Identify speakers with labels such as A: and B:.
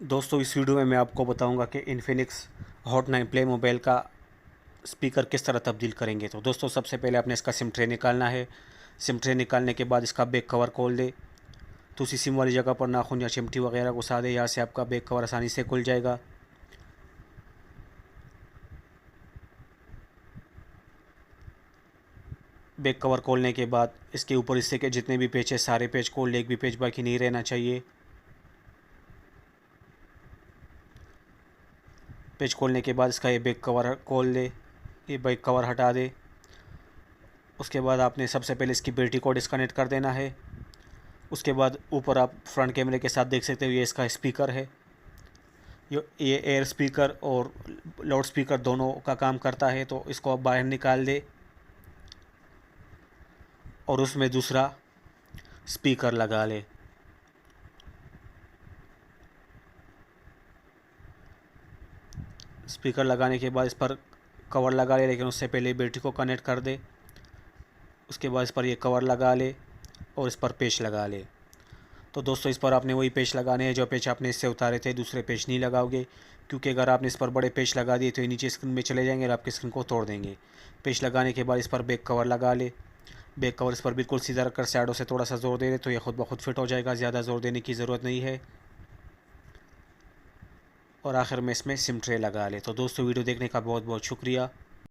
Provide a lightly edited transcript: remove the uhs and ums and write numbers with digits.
A: दोस्तों इस वीडियो में मैं आपको बताऊंगा कि इन्फिनिक्स हॉट 9 प्ले मोबाइल का स्पीकर किस तरह तब्दील करेंगे। तो दोस्तों सबसे पहले आपने इसका सिम ट्रे निकालना है। सिम ट्रे निकालने के बाद इसका बैक कवर खोल दे। तो उसी सिम वाली जगह पर नाखून या चिमटी वगैरह घुसा दे, यहाँ से आपका बैक कवर आसानी से खुल जाएगा। बैक कवर खोलने के बाद इसके ऊपर हिस्से के जितने भी पेच है सारे पेच खोल ले, एक भी पेच बाकी नहीं रहना चाहिए। पेच खोलने के बाद इसका ये बैक कवर खोल दे, ये बैक कवर हटा दे। उसके बाद आपने सबसे पहले इसकी बैटरी को डिस्कनेक्ट कर देना है। उसके बाद ऊपर आप फ्रंट कैमरे के साथ देख सकते हो ये इसका स्पीकर है। ये एयर स्पीकर और लाउड स्पीकर दोनों का काम करता है। तो इसको आप बाहर निकाल दे और उसमें दूसरा स्पीकर लगा ले। स्पीकर लगाने के बाद इस पर कवर लगा ले, लेकिन उससे पहले बैटरी को कनेक्ट कर दे। उसके बाद इस पर ये कवर लगा ले और इस पर पेच लगा ले। तो दोस्तों इस पर आपने वही पेच लगाने हैं जो पेच आपने इससे उतारे थे, दूसरे पेच नहीं लगाओगे, क्योंकि अगर आपने इस पर बड़े पेच लगा दिए तो ये नीचे स्क्रीन में चले जाएंगे और आपकी स्क्रीन को तोड़ देंगे। पेच लगाने के बाद इस पर बैक कवर लगा ले। बैक कवर इस पर बिल्कुल सीधा रखकर साइडों से थोड़ा सा ज़ोर दे दे तो ये खुद ब खुद फिट हो जाएगा, ज़्यादा ज़ोर देने की ज़रूरत नहीं है। और आखिर में इसमें सिम ट्रे लगा ले। तो दोस्तों वीडियो देखने का बहुत बहुत शुक्रिया।